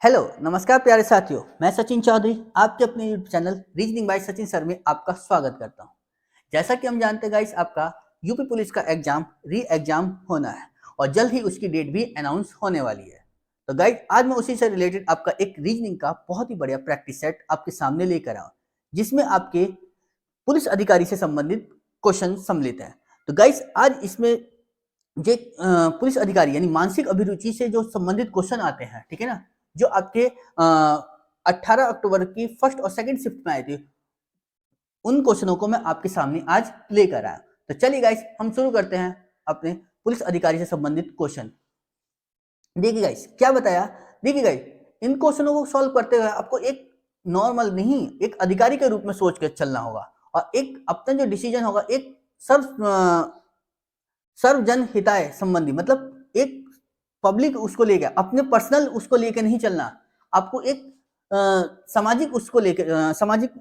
Hello नमस्कार प्यारे साथियों, मैं सचिन चौधरी आपके अपने YouTube channel reasoning bye Sachin sir में आपका स्वागत करता हूं। जैसा कि हम जानते हैं गाइस, आपका यूपी पुलिस का एग्जाम री एग्जाम होना है और जल्द ही उसकी डेट भी अनाउंस होने वाली है। तो गाइस, आज मैं उसी से रिलेटेड आपका एक रीजनिंग का बहुत ही बढ़िया प्रैक्टिस सेट आपके सामने लेकर आऊँ, जिसमें आपके पुलिस अधिकारी से संबंधित क्वेश्चन सम्मिलित हैं। तो गाइस, आज इसमें जे पुलिस अधिकारी यानी मानसिक अभिरुचि से जो संबंधित क्वेश्चन आते हैं, ठीक है ना, जो आपके 18 अक्टूबर की फर्स्ट और सेकंड शिफ्ट में आए थे, उन क्वेश्चनों को मैं आपके सामने आज लेकर आया। तो चलिए गाइस, हम शुरू करते हैं अपने पुलिस अधिकारी से संबंधित क्वेश्चन। देखिए गाइस, क्या बताया। देखिए गाइस, इन क्वेश्चनों को सॉल्व करते हुए आपको एक नॉर्मल नहीं, एक अधिकारी के रूप में सोच के चलना होगा और एक अपना जो डिसीजन होगा एक सर्वजन हिताय संबंधी, मतलब एक पब्लिक उसको लेके, अपने पर्सनल उसको लेके नहीं चलना। आपको एक सामाजिक उसको लेके सामाजिक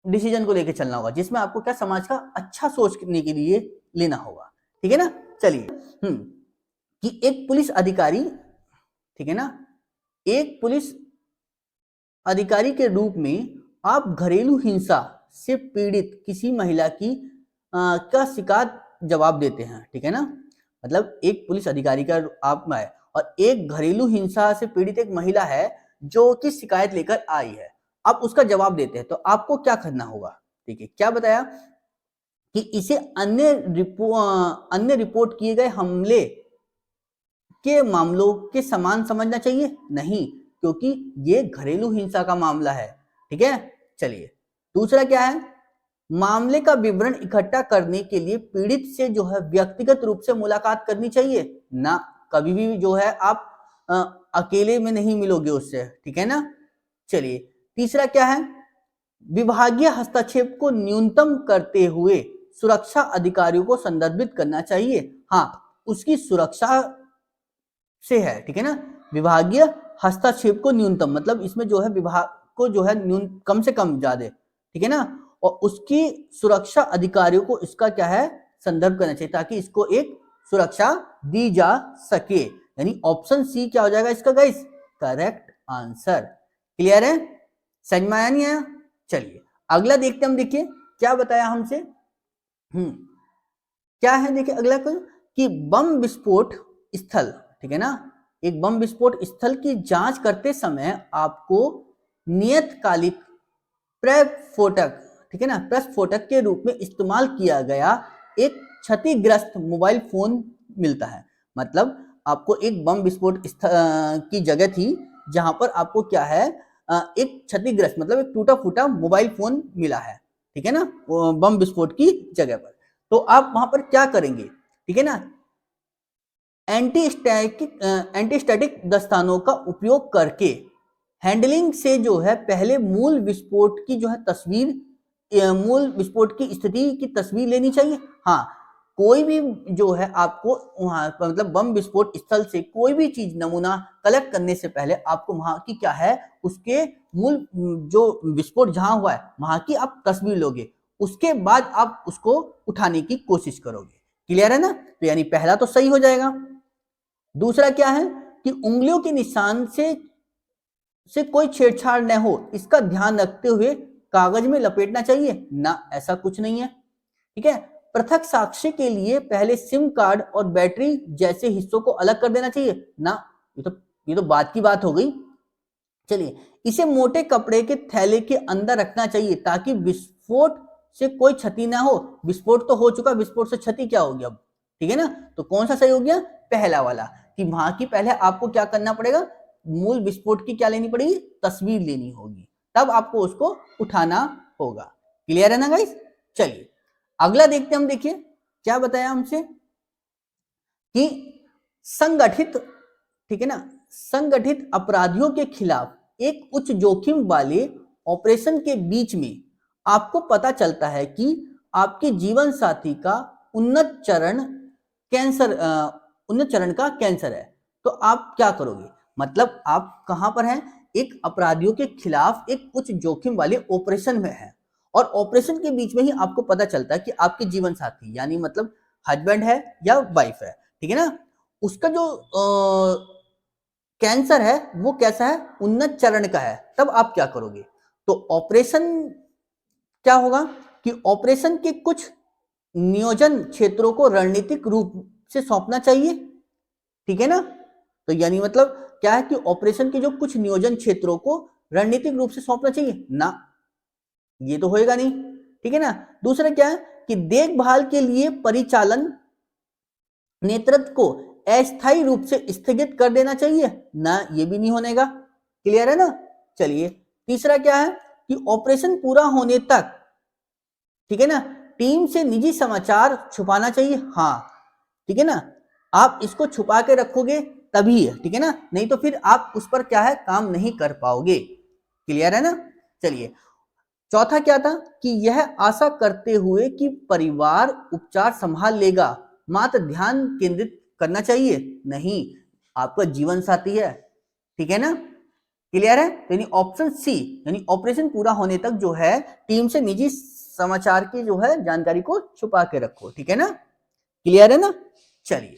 डिसीजन को लेके चलना होगा, जिसमें आपको क्या समाज का अच्छा सोचने के लिए लेना होगा। ठीक है ना। चलिए, कि एक पुलिस अधिकारी, ठीक है ना, एक पुलिस अधिकारी के रूप में आप घरेलू हिंसा से पीड़ित किसी महिला की का शिकायत जवाब देते हैं। ठीक है ना, मतलब एक पुलिस अधिकारी का आप है और एक घरेलू हिंसा से पीड़ित एक महिला है जो कि शिकायत लेकर आई है, आप उसका जवाब देते हैं। तो आपको क्या करना होगा। ठीक है, क्या बताया कि इसे अन्य रिपोर्ट किए गए हमले के मामलों के समान समझना चाहिए। नहीं, क्योंकि ये घरेलू हिंसा का मामला है। ठीक है। चलिए, दूसरा क्या है, मामले का विवरण इकट्ठा करने के लिए पीड़ित से जो है व्यक्तिगत रूप से मुलाकात करनी चाहिए ना। कभी भी जो है आप अकेले में नहीं मिलोगे उससे। ठीक है ना। चलिए, तीसरा क्या है, विभागीय हस्तक्षेप को न्यूनतम करते हुए सुरक्षा अधिकारियों को संदर्भित करना चाहिए। हाँ, उसकी सुरक्षा से है। ठीक है ना, विभागीय हस्तक्षेप को न्यूनतम, मतलब इसमें जो है विभाग को जो है कम से कम ज्यादा, ठीक है ना, और उसकी सुरक्षा अधिकारियों को इसका क्या है, संदर्भ करना चाहिए, ताकि इसको एक सुरक्षा दी जा सके। यानी ऑप्शन सी क्या हो जाएगा इसका गाइस, करेक्ट आंसर। क्लियर है, समझ में आया नहीं आया। चलिए अगला देखते हम। देखिए क्या बताया हमसे। क्या है, देखिए अगला कि बम विस्फोट स्थल, ठीक है ना, एक बम विस्फोट स्थल की जांच करते समय आपको नियतकालिक प्रस्फोटक, ठीक है ना, प्रस्फोटक के रूप में इस्तेमाल किया गया एक क्षतिग्रस्त मोबाइल फोन मिलता है। मतलब आपको एक बम विस्फोट की जगह थी जहां पर आपको क्या है, एक क्षतिग्रस्त मतलब एक टूटा फूटा मोबाइल फोन मिला है। ठीक है ना, बम विस्फोट की जगह पर। तो आप वहां पर क्या करेंगे, ठीक है ना, एंटीस्टैटिक दस्तानों का उपयोग करके हैंडलिंग से जो है पहले मूल विस्फोट की जो है तस्वीर, मूल विस्फोट की स्थिति की तस्वीर लेनी चाहिए। हाँ, कोई भी जो है आपको वहां पर, मतलब बम विस्फोट स्थल से कोई भी चीज नमूना कलेक्ट करने से पहले आपको वहां की क्या है, उसके मूल जो विस्फोट जहां हुआ है वहां की आप तस्वीर लोगे, उसके बाद आप उसको उठाने की कोशिश करोगे। क्लियर है ना। तो यानी पहला तो सही हो जाएगा। दूसरा क्या है कि उंगलियों के निशान से कोई छेड़छाड़ न हो, इसका ध्यान रखते हुए कागज में लपेटना चाहिए ना, ऐसा कुछ नहीं है। ठीक है, पृथक साक्ष्य के लिए पहले सिम कार्ड और बैटरी जैसे हिस्सों को अलग कर देना चाहिए ना, ये तो बात की बात हो गई। चलिए, इसे मोटे कपड़े के थैले के अंदर रखना चाहिए ताकि विस्फोट से कोई क्षति ना हो। विस्फोट तो हो चुका, विस्फोट से क्षति क्या होगी अब। ठीक है ना, तो कौन सा सही हो गया, पहला वाला, कि वहां की पहले आपको क्या करना पड़ेगा, मूल विस्फोट की क्या लेनी पड़ेगी, तस्वीर लेनी होगी, तब आपको उसको उठाना होगा। क्लियर है ना गाइस। चलिए अगला देखते हम। देखिए क्या बताया हमसे कि संगठित, ठीक है ना, संगठित अपराधियों के खिलाफ एक उच्च जोखिम वाले ऑपरेशन के बीच में आपको पता चलता है कि आपके जीवन साथी का उन्नत चरण उन्नत चरण का कैंसर है। तो आप क्या करोगे, मतलब आप कहां पर हैं, एक अपराधियों के खिलाफ एक उच्च जोखिम वाले ऑपरेशन में है और ऑपरेशन के बीच में ही आपको पता चलता है कि आपके जीवन साथी, यानी मतलब हस्बैंड है या वाइफ है, ठीक है ना, उसका जो कैंसर है वो कैसा है, उन्नत चरण का है, तब आप क्या करोगे? तो ऑपरेशन क्या होगा कि ऑपरेशन के कुछ नियोजन क्षेत्रों को रणनीतिक रूप से सौंपना चाहिए, ठीक है ना। तो यानी मतलब क्या है कि ऑपरेशन के जो कुछ नियोजन क्षेत्रों को रणनीतिक रूप से सौंपना चाहिए ना, ये तो होएगा नहीं, ठीक है ना। दूसरा क्या है कि देखभाल के लिए परिचालन नेतृत्व को अस्थायी रूप से स्थगित कर देना चाहिए ना, ये भी नहीं होनेगा, क्लियर है ना। चलिए तीसरा क्या है कि ऑपरेशन पूरा होने तक, ठीक है ना, टीम से निजी समाचार छुपाना चाहिए, हाँ, ठीक है ना, आप इसको छुपा के रखोगे तभी है, ठीक है ना, नहीं तो फिर आप उस पर क्या है काम नहीं कर पाओगे, क्लियर है ना। चलिए चौथा क्या था कि यह आशा करते हुए कि परिवार उपचार संभाल लेगा, मात्र ध्यान केंद्रित करना चाहिए नहीं, आपका जीवन साथी है, ठीक है ना, क्लियर है। तो यानी ऑप्शन सी, यानी ऑपरेशन पूरा होने तक जो है टीम से निजी समाचार की जो है जानकारी को छुपा के रखो, ठीक है ना, क्लियर है ना। चलिए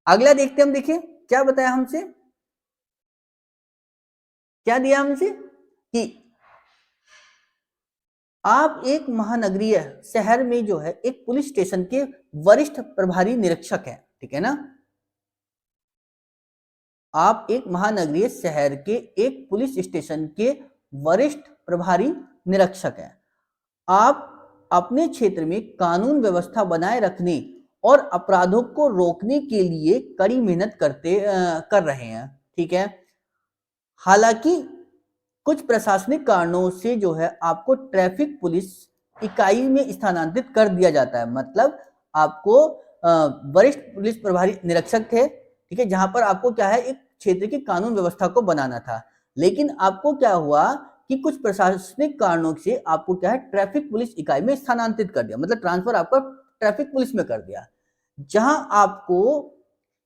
अगला देखते हम, देखिए क्या बताया हमसे, क्या दिया हमसे कि आप एक महानगरीय शहर में जो है एक पुलिस स्टेशन के वरिष्ठ प्रभारी निरीक्षक हैं, ठीक है ना, आप एक महानगरीय शहर के एक पुलिस स्टेशन के वरिष्ठ प्रभारी निरीक्षक हैं, आप अपने क्षेत्र में कानून व्यवस्था बनाए रखने और अपराधों को रोकने के लिए कड़ी मेहनत कर रहे हैं, ठीक है। हालांकि कुछ प्रशासनिक कारणों से जो है आपको ट्रैफिक पुलिस इकाई में स्थानांतरित कर दिया जाता है, मतलब आपको वरिष्ठ पुलिस प्रभारी निरीक्षक थे, ठीक है, जहां पर आपको क्या है एक क्षेत्र की कानून व्यवस्था को बनाना था, लेकिन आपको क्या हुआ कि कुछ प्रशासनिक कारणों से आपको क्या है ट्रैफिक पुलिस इकाई में स्थानांतरित कर दिया, मतलब ट्रांसफर आपका ट्रैफिक पुलिस में कर दिया, जहां आपको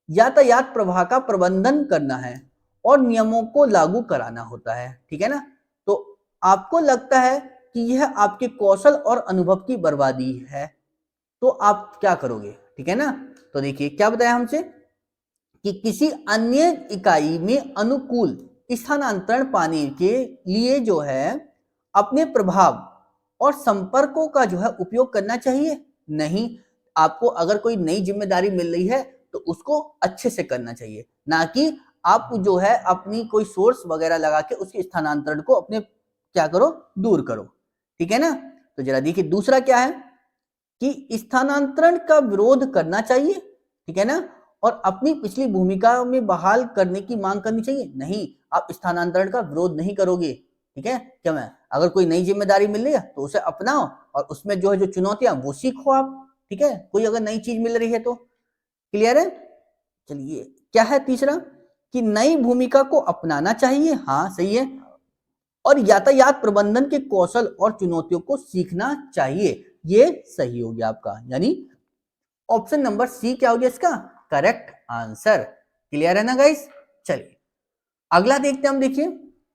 यातायात प्रवाह का प्रबंधन करना है और नियमों को लागू कराना होता है, ठीक है ना। तो आपको लगता है कि यह आपके कौशल और अनुभव की बर्बादी है, तो आप क्या करोगे, ठीक है ना। तो देखिए क्या बताया हमसे कि किसी अन्य इकाई में अनुकूल स्थानांतरण पाने के लिए जो है अपने प्रभाव और संपर्कों का जो है उपयोग करना चाहिए नहीं, आपको अगर कोई नई जिम्मेदारी मिल रही है तो उसको अच्छे से करना चाहिए, ना कि आप जो है अपनी कोई सोर्स वगैरह लगा के उसके स्थानांतरण को अपने क्या करो दूर करो, ठीक है ना। तो जरा देखिए दूसरा क्या है कि स्थानांतरण का विरोध करना चाहिए, ठीक है ना, और अपनी पिछली भूमिका में बहाल करने की मांग करनी चाहिए नहीं, आप स्थानांतरण का विरोध नहीं करोगे, ठीक है, क्या मैं अगर कोई नई जिम्मेदारी मिल रही है तो उसे अपनाओ और उसमें जो है जो चुनौतियां वो सीखो आप, ठीक है, कोई अगर नई चीज मिल रही है तो, क्लियर है। चलिए क्या है तीसरा कि नई भूमिका को अपनाना चाहिए, हाँ सही है, और यातायात प्रबंधन के कौशल और चुनौतियों को सीखना चाहिए, ये सही हो गया आपका, यानी ऑप्शन नंबर सी क्या हो गया इसका करेक्ट आंसर, क्लियर है ना गाइस। चलिए अगला देखते हैं हम, देखिए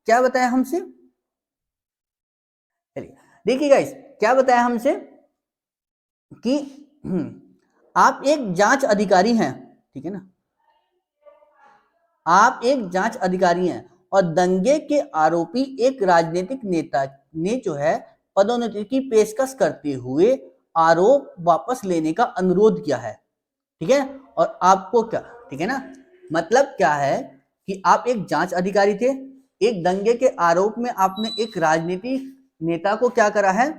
क्या बताया हमसे, चलिए देखिए गाइस क्या बताया हमसे कि आप एक जांच अधिकारी हैं, ठीक है ना, आप एक जांच अधिकारी हैं और दंगे के आरोपी एक राजनीतिक नेता ने जो है पदोन्नति की पेशकश करते हुए आरोप वापस लेने का अनुरोध किया है, ठीक है, और आपको क्या, ठीक है ना, मतलब क्या है कि आप एक जांच अधिकारी थे, एक दंगे के आरोप में आपने एक राजनीतिक नेता को क्या करा है,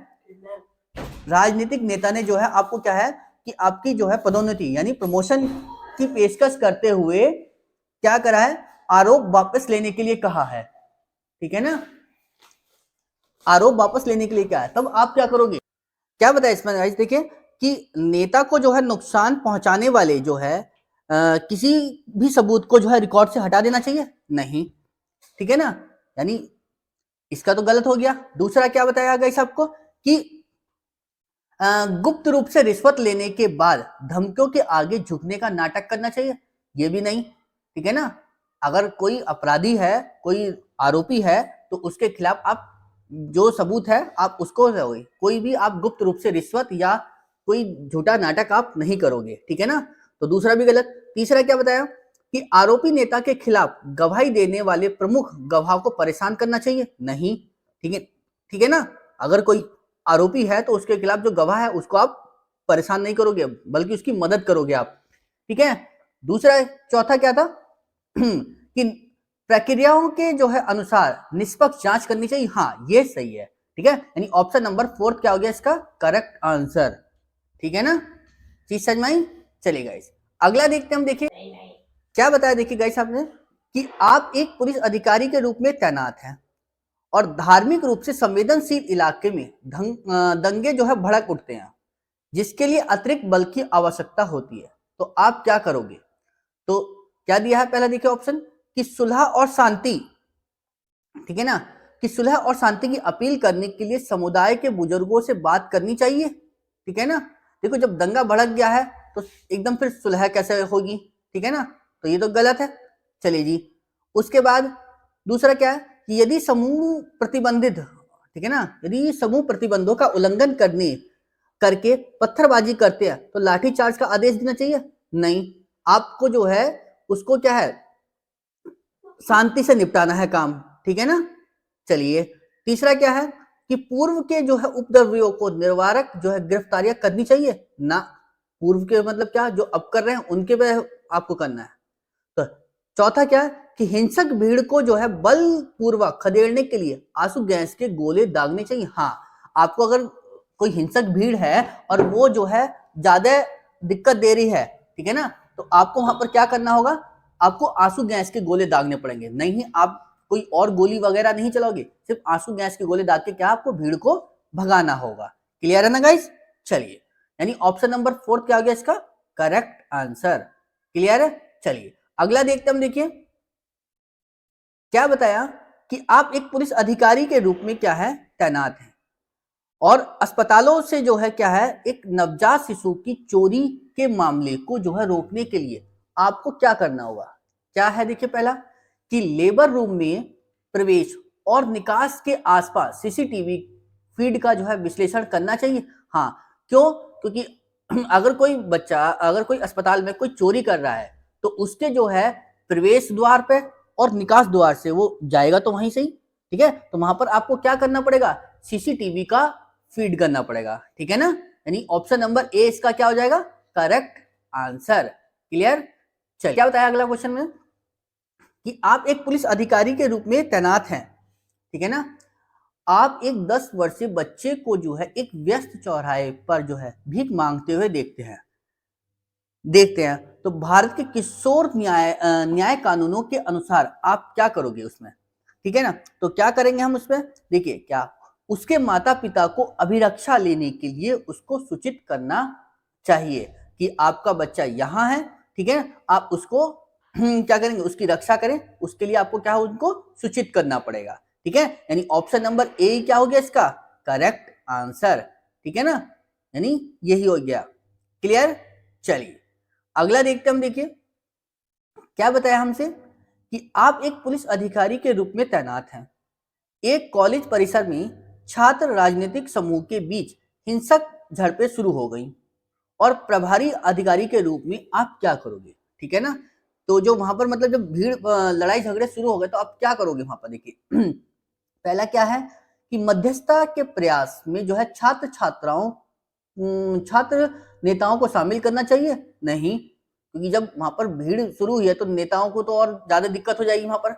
राजनीतिक नेता ने जो है आपको क्या है कि आपकी जो है पदोन्नति यानी प्रमोशन की पेशकश करते हुए क्या करा है, आरोप वापस लेने के लिए कहा है, ठीक है ना, आरोप वापस लेने के लिए क्या है, तब आप क्या करोगे, क्या बताया इसमें गाइस, देखिए कि नेता को जो है नुकसान पहुंचाने वाले जो है किसी भी सबूत को जो है रिकॉर्ड से हटा देना चाहिए नहीं, ठीक है ना, यानी इसका तो गलत हो गया। दूसरा क्या बताया गाइस आपको कि गुप्त रूप से रिश्वत लेने के बाद धमकियों के आगे झुकने का नाटक करना चाहिए, ये भी नहीं, ठीक है ना, अगर कोई अपराधी है कोई आरोपी है तो उसके खिलाफ आप जो सबूत है आप उसको दोगे, कोई भी आप गुप्त रूप से रिश्वत या कोई झूठा नाटक आप नहीं करोगे, ठीक है ना, तो दूसरा भी गलत। तीसरा क्या बताया कि आरोपी नेता के खिलाफ गवाही देने वाले प्रमुख गवाह को परेशान करना चाहिए? नहीं। ठीक है ना। अगर कोई आरोपी है तो उसके खिलाफ जो गवाह है उसको आप परेशान नहीं करोगे, बल्कि उसकी मदद करोगे आप। ठीक है। दूसरा, चौथा क्या था कि प्रक्रियाओं के जो है अनुसार निष्पक्ष जांच करनी चाहिए। हाँ, ये सही है। ठीक है, यानी ऑप्शन नंबर 4 क्या हो गया इसका करेक्ट आंसर। ठीक है ना, चीज समझ में आई? चलिए गाइस, अगला देखते हैं हम। देखिए क्या बताया, देखिए गाइस आपने कि आप एक पुलिस अधिकारी के रूप में तैनात हैं और धार्मिक रूप से संवेदनशील इलाके में दंगे जो है भड़क उठते हैं, जिसके लिए अतिरिक्त बल की आवश्यकता होती है, तो आप क्या करोगे? तो क्या दिया है, पहला देखिए ऑप्शन कि सुलह और शांति, ठीक है ना, कि सुलह और शांति की अपील करने के लिए समुदाय के बुजुर्गों से बात करनी चाहिए। ठीक है ना, देखो जब दंगा भड़क गया है तो एकदम फिर सुलह कैसे होगी? ठीक है ना, तो ये तो गलत है। चलिए जी, उसके बाद दूसरा क्या है कि यदि समूह प्रतिबंधित, ठीक है ना, यदि समूह प्रतिबंधों का उल्लंघन करके पत्थरबाजी करते हैं तो लाठीचार्ज का आदेश देना चाहिए? नहीं, आपको जो है उसको क्या है, शांति से निपटाना है काम। ठीक है ना। चलिए, तीसरा क्या है कि पूर्व के जो है उपद्रवियों को निर्वारक जो है गिरफ्तारियां करनी चाहिए ना। पूर्व के मतलब क्या, जो अब कर रहे हैं उनके पे आपको करना है। तो चौथा क्या है कि हिंसक भीड़ को जो है बलपूर्वक खदेड़ने के लिए आंसू गैस के गोले दागने चाहिए। हाँ, आपको अगर कोई हिंसक भीड़ है और वो जो है ज्यादा दिक्कत दे रही है, ठीक है ना, तो आपको वहां पर क्या करना होगा, आपको आंसू गैस के गोले दागने पड़ेंगे। नहीं, आप कोई और गोली वगैरह नहीं चलाओगे, सिर्फ आंसू गैस के गोले दाग के क्या आपको भीड़ को भगाना होगा। क्लियर है ना गाइस? चलिए, यानी ऑप्शन नंबर 4 क्या हो गया इसका करेक्ट आंसर। क्लियर है? चलिए अगला देखते हम। देखिए क्या बताया कि आप एक पुलिस अधिकारी के रूप में क्या है तैनात हैं और अस्पतालों से जो है क्या है एक नवजात शिशु की चोरी के मामले को जो है रोकने के लिए आपको क्या करना होगा? क्या है, देखिए पहला कि लेबर रूम में प्रवेश और निकास के आसपास सीसीटीवी फीड का जो है विश्लेषण करना चाहिए। हाँ, क्यों? क्योंकि अगर कोई बच्चा, अगर कोई अस्पताल में कोई चोरी कर रहा है तो उसके जो है प्रवेश द्वार पे और निकास द्वार से वो जाएगा तो वहीं से ही, ठीक है, तो वहां पर आपको क्या करना पड़ेगा, सीसीटीवी का फीड करना पड़ेगा। ठीक है ना, यानी ऑप्शन नंबर ए इसका क्या हो जाएगा करेक्ट आंसर। क्लियर? चलिए क्या बताया अगला क्वेश्चन में कि आप एक पुलिस अधिकारी के रूप में तैनात हैं, ठीक है ना, आप एक 10 वर्षीय बच्चे को जो है एक व्यस्त चौराहे पर जो है भीख मांगते हुए देखते हैं तो भारत के किशोर न्याय कानूनों के अनुसार आप क्या करोगे उसमें? ठीक है ना, तो क्या करेंगे हम उसमें, देखिए क्या उसके माता पिता को अभिरक्षा लेने के लिए उसको सूचित करना चाहिए कि आपका बच्चा यहाँ है, ठीक है, आप उसको क्या करेंगे, उसकी रक्षा करें, उसके लिए आपको क्या हो, उनको सूचित करना पड़ेगा। ठीक है, यानी ऑप्शन नंबर ए क्या हो गया इसका करेक्ट आंसर। ठीक है ना, यानी यही हो गया। क्लियर? चलिए अगला देखते हम। देखिए क्या बताया हमसे कि आप एक पुलिस अधिकारी के रूप में तैनात हैं, एक कॉलेज परिसर में छात्र राजनीतिक समूह के बीच हिंसक झड़पें शुरू हो गई और प्रभारी अधिकारी के रूप में आप क्या करोगे? ठीक है ना, तो जो वहां पर मतलब जब भीड़ लड़ाई झगड़े शुरू हो गए तो आप क्या करोगे वहां पर? देखिए पहला क्या है कि मध्यस्थता के प्रयास में जो है छात्र नेताओं को शामिल करना चाहिए? नहीं, क्योंकि जब वहां पर भीड़ शुरू हुई है तो नेताओं को तो और ज्यादा दिक्कत हो जाएगी वहां पर।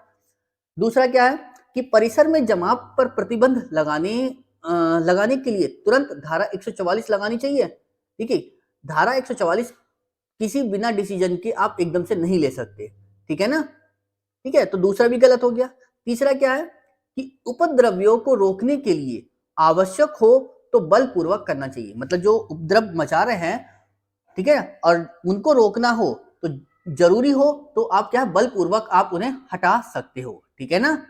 दूसरा क्या है कि परिसर में जमाव पर प्रतिबंध लगाने के लिए तुरंत धारा 144 लगानी चाहिए। ठीक है, धारा 144 किसी बिना डिसीजन के आप एकदम से नहीं ले सकते। ठीक है ना, ठीक है, तो दूसरा भी गलत हो गया। तीसरा क्या है कि उपद्रवियों को रोकने के लिए आवश्यक हो तो बलपूर्वक करना चाहिए, मतलब जो उपद्रव मचा रहे हैं, ठीक है, और उनको रोकना हो तो जरूरी हो तो आप क्या बलपूर्वक आप उन्हें हटा सकते हो। ठीक है ना,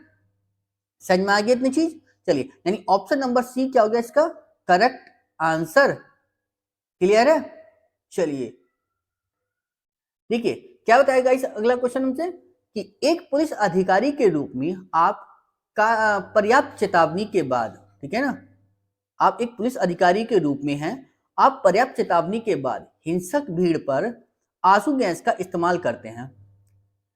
समझ में आ गई इतनी चीज? चलिए, यानी ऑप्शन नंबर सी क्या हो गया इसका करेक्ट आंसर। क्लियर है? चलिए देखिए क्या बताएगा इस अगला क्वेश्चन हमसे कि एक पुलिस अधिकारी के रूप में आप का पर्याप्त चेतावनी के बाद, ठीक है ना, आप एक पुलिस अधिकारी के रूप में हैं, आप पर्याप्त चेतावनी के बाद हिंसक भीड़ पर आंसू गैस का इस्तेमाल करते हैं,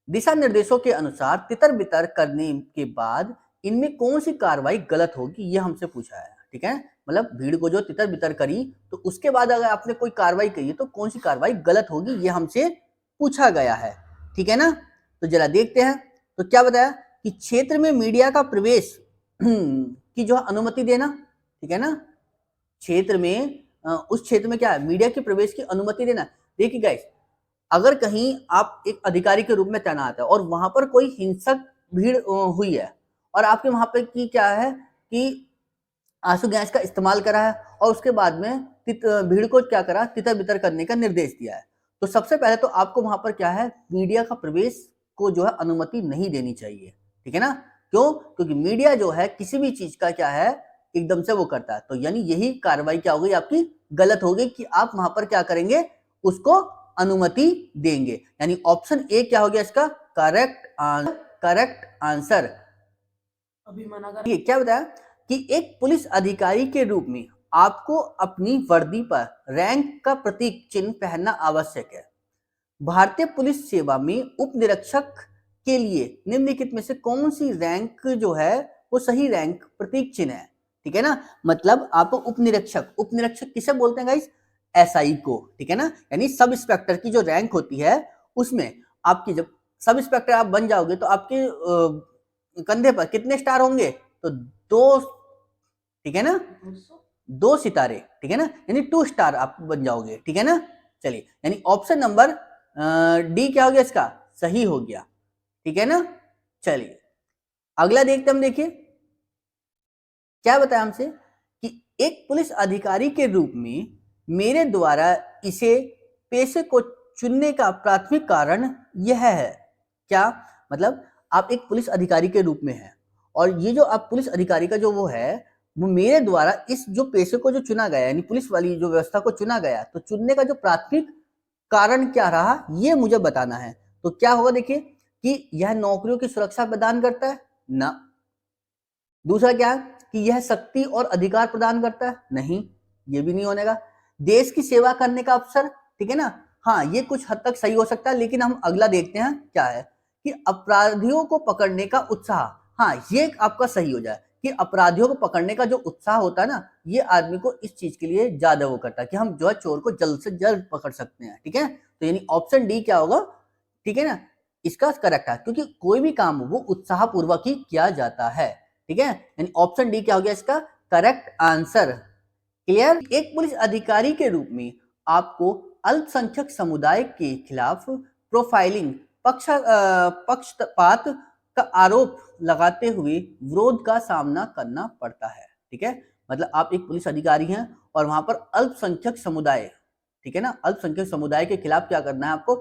दिशा निर्देशों के अनुसार तितर बितर करने के बाद इनमें कौन सी कार्रवाई गलत होगी, ये हमसे पूछा है। ठीक है, मतलब भीड़ को जो तितर बितर करी तो उसके बाद अगर आपने कोई कार्रवाई की तो कौन सी कार्रवाई गलत होगी, ये हमसे पूछा गया है। ठीक है ना, तो जरा देखते हैं। तो क्या बताया कि क्षेत्र में मीडिया का प्रवेश की जो अनुमति देना। ठीक है ना, क्षेत्र में उस क्षेत्र में क्या है, मीडिया के प्रवेश की अनुमति देना। देखिए गाइस, अगर कहीं आप एक अधिकारी के रूप में तैनात है और वहां पर कोई हिंसक भीड़ हुई है और आपके वहां पर की क्या है कि आंसू गैस का इस्तेमाल करा है और उसके बाद में भीड़ को क्या करा, तितर बितर करने का निर्देश दिया है, तो सबसे पहले तो आपको वहां पर क्या है, मीडिया का प्रवेश को जो है अनुमति नहीं देनी चाहिए। ठीक है ना, क्यों? क्योंकि मीडिया जो है किसी भी चीज का क्या है, एकदम से वो करता है। तो यानी यही कार्रवाई क्या हो गई आपकी, गलत हो गई कि आप वहां पर क्या करेंगे, उसको अनुमति देंगे। यानी ऑप्शन ए क्या हो गया इसका करेक्ट आंसर। अभी मना कर क्या बताया कि एक पुलिस अधिकारी के रूप में आपको अपनी वर्दी पर रैंक का प्रतीक चिन्ह पहनना आवश्यक है। भारतीय पुलिस सेवा में उप निरीक्षक के लिए निम्नलिखित में से कौन सी रैंक जो है वो सही रैंक प्रतीक चिन्ह है। ठीक है ना, मतलब आप उप निरीक्षक किसे बोलते हैं गाइस, एसआई को। ठीक है ना, यानी सब इंस्पेक्टर की जो रैंक होती है उसमें आपकी जब सब इंस्पेक्टर आप बन जाओगे तो आपके कंधे पर कितने स्टार होंगे, तो 2। ठीक है ना, 2 सितारे। ठीक है ना, यानी 2 स्टार आप बन जाओगे। ठीक है ना, चलिए, यानी ऑप्शन नंबर डी क्या हो गया इसका, सही हो गया। ठीक है ना, चलिए अगला देखते हम। देखिए क्या बताया हमसे कि एक पुलिस अधिकारी के रूप में मेरे द्वारा इसे पेशे को चुनने का प्राथमिक कारण यह है। क्या मतलब, आप एक पुलिस अधिकारी के रूप में हैं और ये जो आप पुलिस अधिकारी का जो वो है, वो मेरे द्वारा इस जो पेशे को जो चुना गया, यानी पुलिस वाली जो व्यवस्था को चुना गया, तो चुनने का जो प्राथमिक कारण क्या रहा, ये मुझे बताना है। तो क्या होगा, देखिए कि यह नौकरियों की सुरक्षा प्रदान करता है ना। दूसरा क्या है कि यह शक्ति और अधिकार प्रदान करता है, नहीं, ये भी नहीं होने का। देश की सेवा करने का अवसर, ठीक है ना, हाँ ये कुछ हद तक सही हो सकता है, लेकिन हम अगला देखते हैं क्या है कि अपराधियों को पकड़ने का उत्साह, हाँ ये आपका सही हो जाए कि अपराधियों को पकड़ने का जो उत्साह होता है ना, ये आदमी को इस चीज के लिए ज्यादा वो करता है कि हम जो है चोर को जल्द से जल्द पकड़ सकते हैं। ठीक है, तो यानी ऑप्शन डी क्या होगा, ठीक है ना, इसका करेक्ट है, क्योंकि कोई भी काम वो उत्साह पूर्वक ही किया जाता है। ठीक है, यानी ऑप्शन डी क्या हो गया इसका करेक्ट आंसर। क्लियर। एक पुलिस अधिकारी के रूप में आपको अल्पसंख्यक समुदाय के खिलाफ प्रोफाइलिंग, पक्षपात का आरोप लगाते हुए विरोध का सामना करना पड़ता है। ठीक है, मतलब आप एक पुलिस अधिकारी हैं और वहां पर अल्पसंख्यक समुदाय, ठीक है ना, अल्पसंख्यक समुदाय के खिलाफ क्या करना है आपको,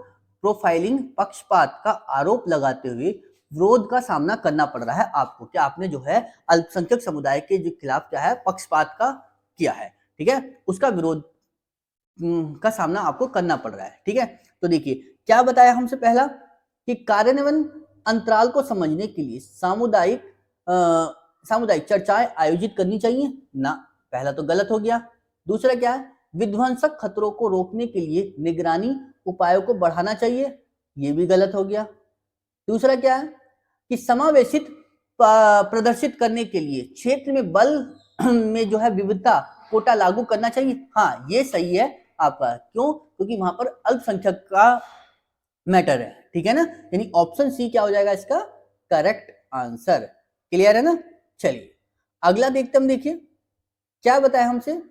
प्रोफाइलिंग, पक्षपात का आरोप लगाते हुए विरोध का सामना करना पड़ रहा है आपको, क्या आपने जो है अल्पसंख्यक समुदाय के जो खिलाफ क्या है पक्षपात का किया है। ठीक है, उसका विरोध का सामना आपको करना पड़ रहा है। ठीक है, तो देखिए क्या बताया हमसे, पहला कि कार्यान्वयन अंतराल को समझने के लिए सामुदायिक चर्चाएं आयोजित करनी चाहिए ना, पहला तो गलत हो गया। दूसरा क्या है, विध्वंसक खतरों को रोकने के लिए निगरानी उपायों को बढ़ाना चाहिए, ये भी गलत हो गया। दूसरा क्या है कि समावेशित प्रदर्शित करने के लिए क्षेत्र में बल में जो है विविधता कोटा लागू करना चाहिए, हाँ ये सही है आपका। क्यों? क्योंकि वहां पर अल्पसंख्यक का मैटर है। ठीक है ना, यानी ऑप्शन सी क्या हो जाएगा इसका करेक्ट आंसर। क्लियर है ना, चलिए अगला देखते हम। देखिए क्या बताया हमसे,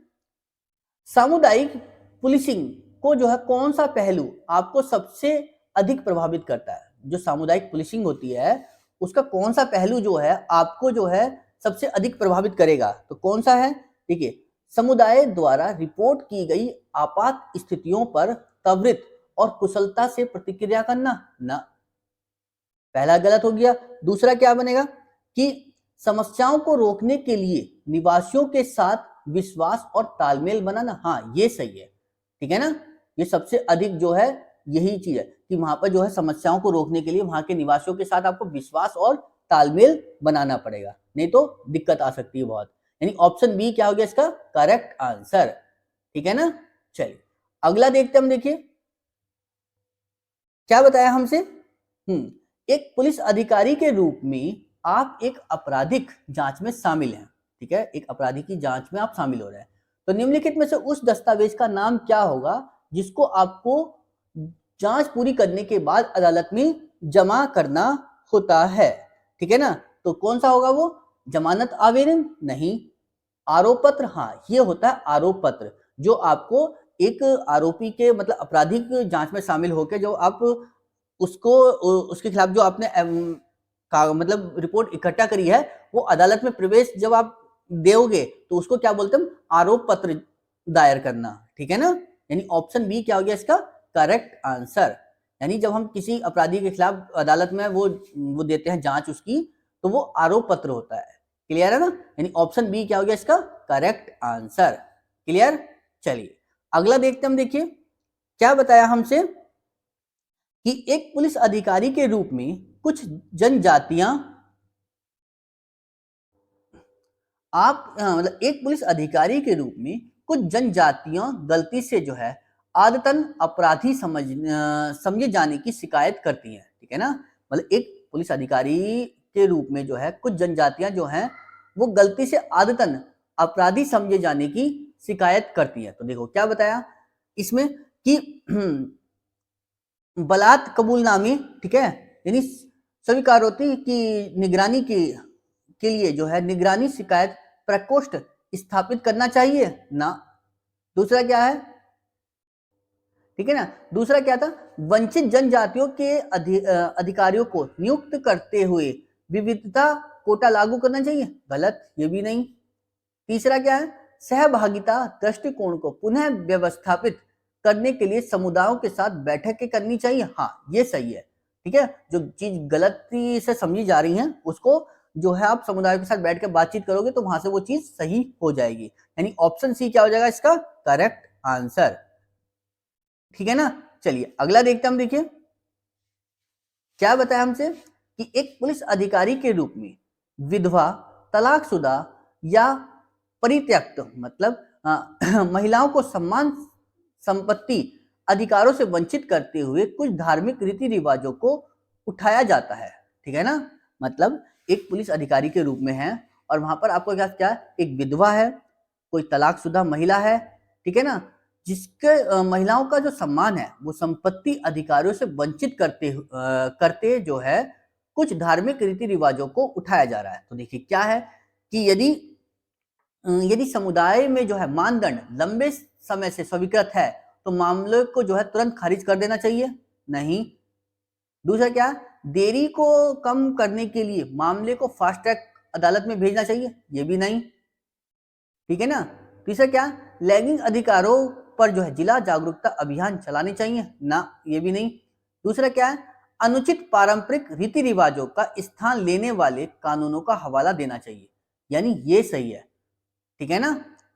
सामुदायिक पुलिसिंग को जो है कौन सा पहलू आपको सबसे अधिक प्रभावित करता है, जो सामुदायिक पुलिसिंग होती है उसका कौन सा पहलू जो है आपको जो है सबसे अधिक प्रभावित करेगा, तो कौन सा है। देखिए, समुदाय द्वारा रिपोर्ट की गई आपात स्थितियों पर त्वरित और कुशलता से प्रतिक्रिया करना ना, पहला गलत हो गया। दूसरा क्या बनेगा कि समस्याओं को रोकने के लिए निवासियों के साथ विश्वास और तालमेल बनाना, हाँ ये सही है। ठीक है ना, ये सबसे अधिक जो है यही चीज है कि वहां पर जो है समस्याओं को रोकने के लिए वहां के निवासियों के साथ आपको विश्वास और तालमेल बनाना पड़ेगा, नहीं तो दिक्कत आ सकती है बहुत। यानी ऑप्शन बी क्या हो गया इसका करेक्ट आंसर। ठीक है ना, चलिए अगला देखते हम। देखिए क्या बताया हमसे, एक पुलिस अधिकारी के रूप में आप एक आपराधिक जांच में शामिल हैं, ठीक है, एक अपराधी की जांच में आप शामिल हो रहे हैं, तो निम्नलिखित में से उस दस्तावेज का नाम क्या होगा जिसको आपको जांच पूरी करने के बाद अदालत में जमा करना होता है, ठीक है ना। तो कौन सा होगा वो? जमानत आवेदन? नहीं। आरोप पत्र? हाँ, ये होता है आरोप पत्र, जो आपको एक आरोपी के मतलब आपराधिक जांच में शामिल होकर जो आप उसको उसके खिलाफ जो आपने का मतलब रिपोर्ट इकट्ठा करी है, वो अदालत में प्रवेश जब आप दोगे तो उसको क्या बोलते हैं? आरोप पत्र दायर करना, ठीक है ना। यानी ऑप्शन बी क्या हो गया इसका करेक्ट आंसर। यानी जब हम किसी अपराधी के खिलाफ अदालत में वो देते हैं जांच उसकी, तो वो आरोप पत्र होता है। क्लियर है ना? यानी ऑप्शन बी क्या हो गया इसका करेक्ट आंसर। क्लियर? चलिए अगला देखते हम, देखिए क्या बताया हमसे कि एक पुलिस अधिकारी के रूप में कुछ जनजातियां मतलब एक पुलिस अधिकारी के रूप में कुछ जनजातियां गलती से जो है आदतन अपराधी समझे जाने की शिकायत करती हैं, ठीक है ना। मतलब एक पुलिस अधिकारी के रूप में जो है कुछ जनजातियां जो हैं वो गलती से आदतन अपराधी समझे जाने की शिकायत करती है। तो देखो क्या बताया इसमें कि बलात् कबूलनामे, ठीक है, यानी स्वीकारोती की निगरानी के लिए जो है निगरानी शिकायत प्रकोष्ठ स्थापित करना चाहिए ना। दूसरा क्या है, ठीक है ना, दूसरा क्या था, वंचित जनजातियों के अधिकारियों को नियुक्त करते हुए विविधता कोटा लागू करना चाहिए, गलत, ये भी नहीं। तीसरा क्या है, सहभागिता दृष्टिकोण को पुनः व्यवस्थापित करने के लिए समुदायों के साथ बैठकें करनी चाहिए, हाँ ये सही है, ठीक है। जो चीज गलती से समझी जा रही है उसको जो है आप समुदायों के साथ बैठ के बातचीत करोगे तो वहां से वो चीज सही हो जाएगी। यानी ऑप्शन सी क्या हो जाएगा इसका करेक्ट आंसर, ठीक है ना। चलिए अगला देखते हम, देखिए क्या बताया हमसे कि एक पुलिस अधिकारी के रूप में विधवा, तलाकशुदा या परित्यक्त मतलब महिलाओं को सम्मान संपत्ति अधिकारों से वंचित करते हुए कुछ धार्मिक रीति रिवाजों को उठाया जाता है, ठीक है ना। मतलब एक पुलिस अधिकारी के रूप में है और वहां पर आपको क्या क्या एक विधवा है, कोई तलाकशुदा महिला है, ठीक है ना, जिसके महिलाओं का जो सम्मान है वो संपत्ति अधिकारियों से वंचित करते जो है कुछ धार्मिक रीति रिवाजों को उठाया जा रहा है। तो देखिए क्या है कि यदि समुदाय में जो है मानदंड लंबे समय से स्वीकृत है तो मामले को जो है तुरंत खारिज कर देना चाहिए, नहीं। दूसरा क्या, देरी को कम करने के लिए मामले को फास्ट ट्रैक अदालत में भेजना चाहिए, ये भी नहीं, ठीक है ना। तीसरा क्या, लैंगिक अधिकारों पर जो है जिला जागरूकता अभियान चलाने चाहिए ना, ये भी नहीं। दूसरा क्या है, अनुचित पारंपरिक रीति रिवाजों का स्थान लेने वाले कानूनों का हवाला देना चाहिए, यानी ये सही है, ठीक है ना,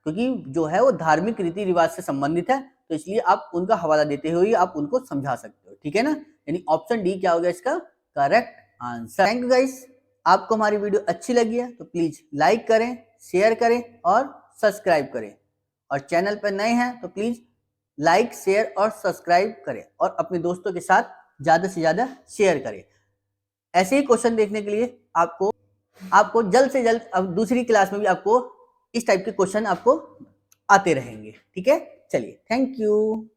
क्योंकि जो है वो धार्मिक रीति रिवाज से संबंधित है तो इसलिए आप उनका हवाला देते हुए आप उनको समझा सकते हो, ठीक है ना। यानी ऑप्शन डी क्या हो गया इसका correct answer. Thank you guys, आपको हमारी वीडियो अच्छी लगी है तो प्लीज लाइक करें, शेयर करें और सब्सक्राइब करें, और चैनल पर नए हैं तो प्लीज लाइक शेयर और सब्सक्राइब करें और अपने दोस्तों के साथ ज्यादा से ज्यादा शेयर करें। ऐसे ही क्वेश्चन देखने के लिए आपको जल्द से जल्द अब दूसरी क्लास में भी आपको इस टाइप के क्वेश्चन आपको आते रहेंगे, ठीक है। चलिए थैंक यू।